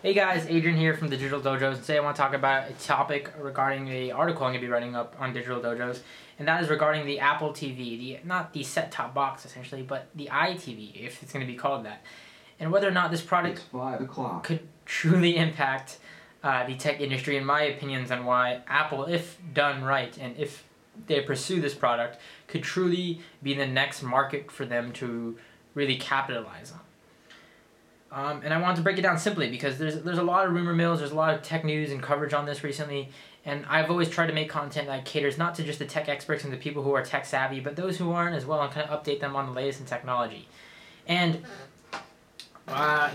Hey guys, Adrian here from Digital Dojos. Today I want to talk about a topic regarding an article I'm going to be writing up on Digital Dojos, and that is regarding the Apple TV, not the set-top box essentially, but the iTV, if it's going to be called that, and whether or not this product could truly impact the tech industry, in my opinions, on why Apple, if done right, and if they pursue this product, could truly be the next market for them to really capitalize on. And I wanted to break it down simply because there's a lot of rumor mills, there's a lot of tech news and coverage on this recently, and I've always tried to make content that caters not to just the tech experts and the people who are tech savvy, but those who aren't as well, and kind of update them on the latest in technology. And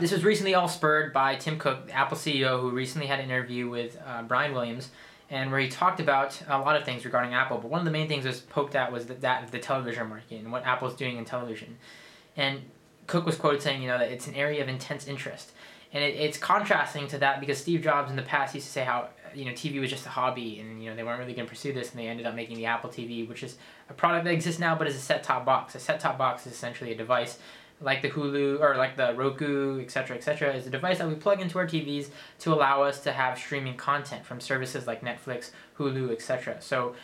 this was recently all spurred by Tim Cook, the Apple CEO, who recently had an interview with Brian Williams, and where he talked about a lot of things regarding Apple, but one of the main things was poked at was that of the television market and what Apple's doing in television. And Cook was quoted saying, that it's an area of intense interest. And it's contrasting to that because Steve Jobs in the past used to say how, TV was just a hobby and, they weren't really going to pursue this, and they ended up making the Apple TV, which is a product that exists now but is a set-top box. A set-top box is essentially a device like the Hulu or like the Roku, etc., is a device that we plug into our TVs to allow us to have streaming content from services like Netflix, Hulu, etc. So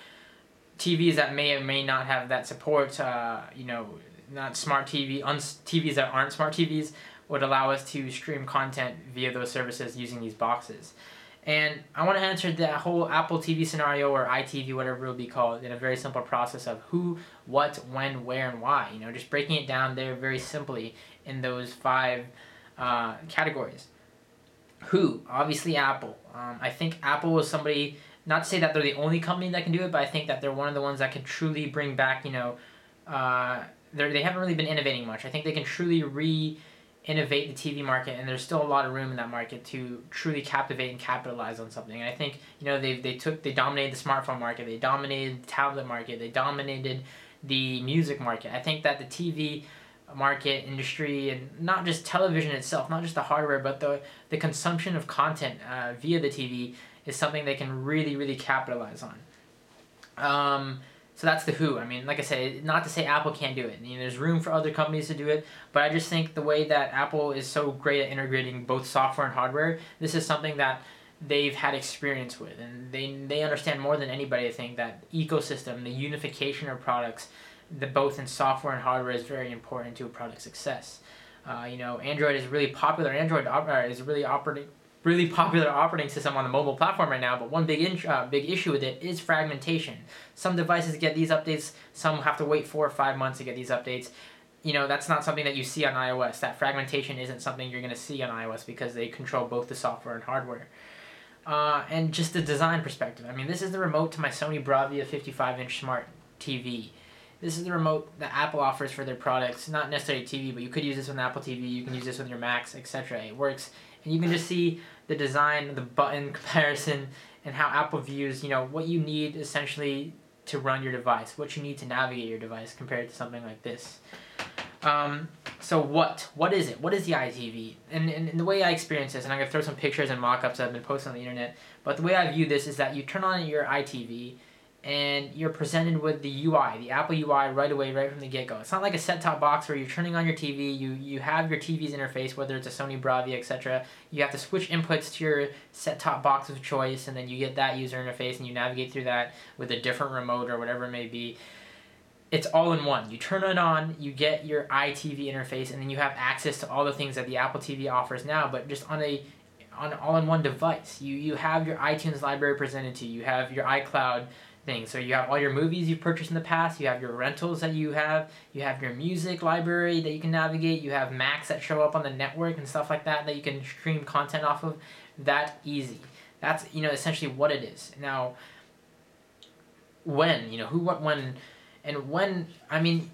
TVs that may or may not have that support, not smart TVs that aren't smart TVs would allow us to stream content via those services using these boxes. And I want to answer that whole Apple TV scenario, or iTV, whatever it will be called, in a very simple process of who, what, when, where, and why. Just breaking it down there very simply in those 5 categories. Who? Obviously Apple. I think Apple is somebody, not to say that they're the only company that can do it, but I think that they're one of the ones that can truly bring back, they haven't really been innovating much. I think they can truly re-innovate the TV market, and there's still a lot of room in that market to truly captivate and capitalize on something. And I think they dominated the smartphone market, they dominated the tablet market, they dominated the music market. I think that the TV market industry, and not just television itself, not just the hardware, but the consumption of content via the TV is something they can really capitalize on. So that's the who. I mean, like I said, not to say Apple can't do it. There's room for other companies to do it, but I just think the way that Apple is so great at integrating both software and hardware, this is something that they've had experience with, and they understand more than anybody, I think, that ecosystem, the unification of products, both in software and hardware, is very important to a product's success. Android is really popular. Android is really popular operating system on the mobile platform right now, but one big issue with it is fragmentation. Some devices get these updates, some have to wait 4 or 5 months to get these updates. That's not something that you see on iOS. That fragmentation isn't something you're going to see on iOS because they control both the software and hardware. And just the design perspective. I mean, this is the remote to my Sony Bravia 55-inch smart TV. This is the remote that Apple offers for their products. Not necessarily TV, but you could use this with an Apple TV, you can use this with your Macs, etc. It works. And you can just see the design, the button comparison, and how Apple views, what you need essentially to run your device, what you need to navigate your device compared to something like this. So what is it? What is the iTV? And the way I experience this, and I'm going to throw some pictures and mock-ups that have been posted on the internet, but the way I view this is that you turn on your iTV, and you're presented with the UI, the Apple UI, right away, right from the get-go. It's not like a set-top box where you're turning on your TV, you have your TV's interface, whether it's a Sony Bravia, etc. You have to switch inputs to your set-top box of choice, and then you get that user interface, and you navigate through that with a different remote or whatever it may be. It's all in one. You turn it on, you get your iTV interface, and then you have access to all the things that the Apple TV offers now, but just on an all-in-one device. You have your iTunes library presented to you. You have your iCloud thing. So you have all your movies you've purchased in the past, you have your rentals that you have your music library that you can navigate, you have Macs that show up on the network and stuff like that you can stream content off of. That easy. That's, essentially what it is. Now, when, who, what, when, and when, I mean,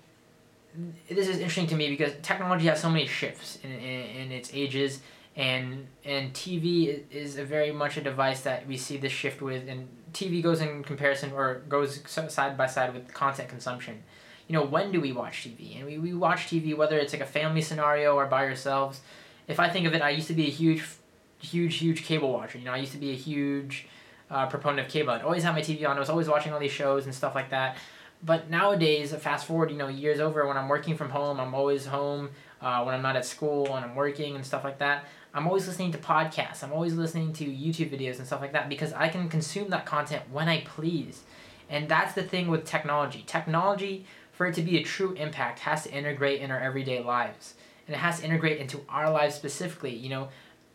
this is interesting to me because technology has so many shifts in its ages, and TV is very much a device that we see this shift with, and TV goes in comparison, or goes side by side with content consumption. When do we watch TV? And we watch TV whether it's like a family scenario or by ourselves. If I think of it, I used to be a huge cable watcher. I used to be a huge proponent of cable. I'd always have my TV on. I was always watching all these shows and stuff like that. But nowadays, fast forward, years over, when I'm working from home, I'm always home. When I'm not at school and I'm working and stuff like that, I'm always listening to podcasts. I'm always listening to YouTube videos and stuff like that because I can consume that content when I please. And that's the thing with technology. Technology, for it to be a true impact, has to integrate in our everyday lives. And it has to integrate into our lives specifically.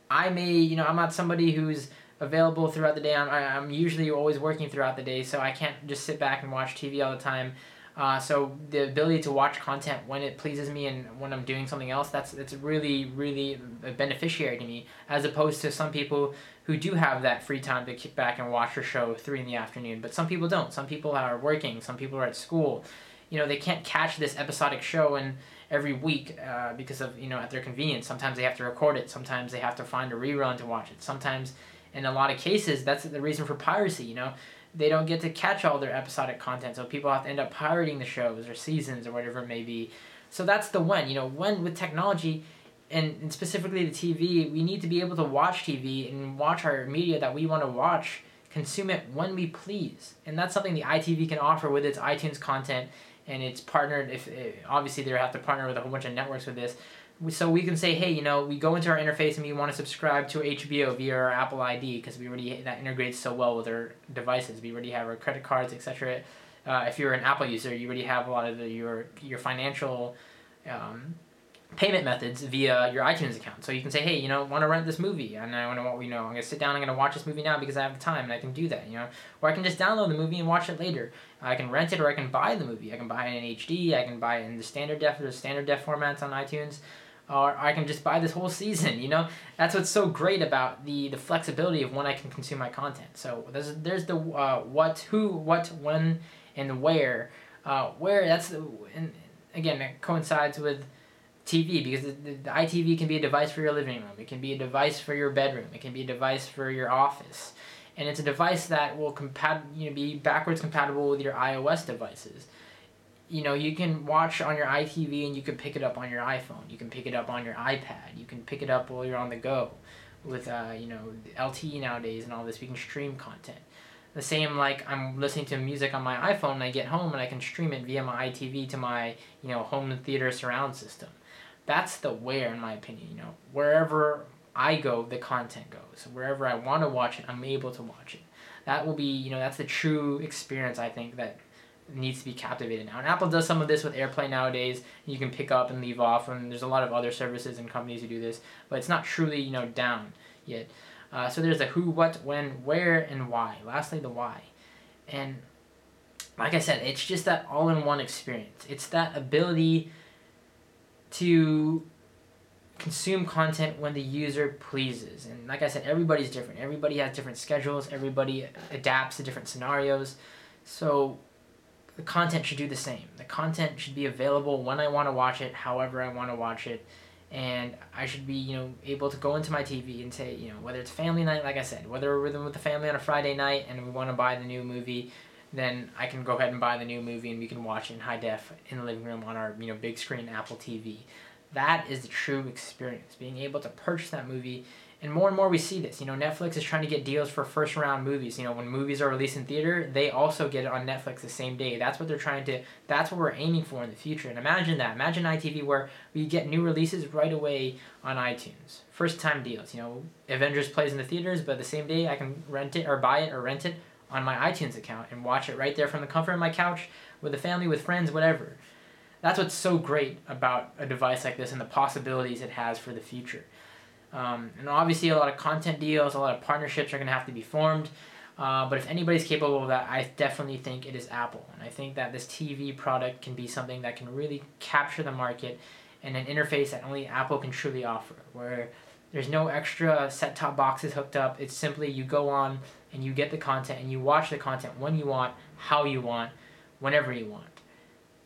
I'm not somebody who's available throughout the day. I'm usually always working throughout the day, so I can't just sit back and watch TV all the time. So the ability to watch content when it pleases me and when I'm doing something else, that's really, really a beneficiary to me, as opposed to some people who do have that free time to kick back and watch a show 3 in the afternoon. But some people don't. Some people are working. Some people are at school. They can't catch this episodic show and every week because of, at their convenience. Sometimes they have to record it. Sometimes they have to find a rerun to watch it. Sometimes, in a lot of cases, that's the reason for piracy, They don't get to catch all their episodic content, so people have to end up pirating the shows or seasons or whatever it may be. So that's the when. When with technology, and specifically the TV, we need to be able to watch TV and watch our media that we want to watch, consume it when we please. And that's something the iTV can offer with its iTunes content, and it's partnered, obviously they have to partner with a whole bunch of networks with this. So we can say, hey, we go into our interface and we want to subscribe to HBO via our Apple ID because that integrates so well with our devices. We already have our credit cards, etc. If you're an Apple user, you already have a lot of your financial payment methods via your iTunes account. So you can say, hey, want to rent this movie, and I want to, I'm going to sit down, I'm going to watch this movie now because I have the time, and I can do that, Or I can just download the movie and watch it later. I can rent it, or I can buy the movie. I can buy it in HD, I can buy it in the standard def formats on iTunes, or I can just buy this whole season, That's what's so great about the flexibility of when I can consume my content. So there's the what, who, what, when, and where. And again, it coincides with TV, because the iTV can be a device for your living room. It can be a device for your bedroom. It can be a device for your office. And it's a device that will be backwards compatible with your iOS devices. You can watch on your iTV and you can pick it up on your iPhone. You can pick it up on your iPad. You can pick it up while you're on the go. With LTE nowadays and all this, we can stream content. The same, like I'm listening to music on my iPhone and I get home and I can stream it via my iTV to my home theater surround system. That's the where, in my opinion. Wherever I go, the content goes. Wherever I want to watch it, I'm able to watch it. That will be, that's the true experience, I think, that needs to be captivated now. And Apple does some of this with AirPlay nowadays. You can pick up and leave off, and there's a lot of other services and companies who do this, but it's not truly, down yet. So there's the who, what, when, where, and why. Lastly, the why. And like I said, it's just that all-in-one experience. It's that ability to consume content when the user pleases. And like I said, everybody's different. Everybody has different schedules. Everybody adapts to different scenarios. So the content should do the same. The content should be available when I want to watch it, however I want to watch it. And I should be, able to go into my TV and say, whether it's family night, like I said, whether we're with the family on a Friday night and we want to buy the new movie, then I can go ahead and buy the new movie and we can watch it in high def in the living room on our, big screen Apple TV. That is the true experience, being able to purchase that movie. And more we see this. Netflix is trying to get deals for first-round movies. When movies are released in theater, they also get it on Netflix the same day. That's what that's what we're aiming for in the future. And imagine that. Imagine iTV where we get new releases right away on iTunes. First-time deals. Avengers plays in the theaters, but the same day I can rent it or buy it or rent it on my iTunes account and watch it right there from the comfort of my couch with the family, with friends, whatever. That's what's so great about a device like this and the possibilities it has for the future. And obviously a lot of content deals, a lot of partnerships are going to have to be formed. But if anybody's capable of that, I definitely think it is Apple. And I think that this TV product can be something that can really capture the market and an interface that only Apple can truly offer, where there's no extra set-top boxes hooked up. It's simply you go on and you get the content and you watch the content when you want, how you want, whenever you want.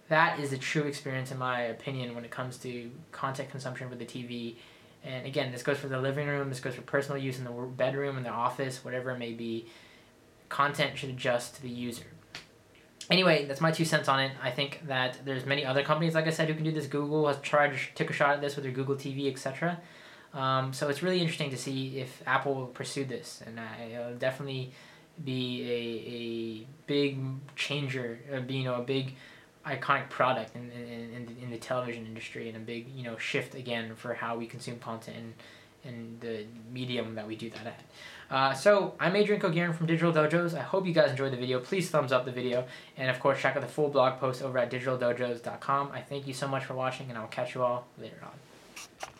That is the true experience, in my opinion, when it comes to content consumption with the TV. And again, this goes for the living room, this goes for personal use in the bedroom, in the office, whatever it may be. Content should adjust to the user. Anyway, that's my 2 cents on it. I think that there's many other companies, like I said, who can do this. Google has took a shot at this with their Google TV, etc. So it's really interesting to see if Apple will pursue this. And it'll definitely be a big changer, a big iconic product in the television industry, and a big shift again for how we consume content in the medium that we do that at. So I'm Adrian Kogirin from Digital Dojos. I hope you guys enjoyed the video. Please thumbs up the video, and of course check out the full blog post over at digitaldojos.com. I thank you so much for watching, and I will catch you all later on.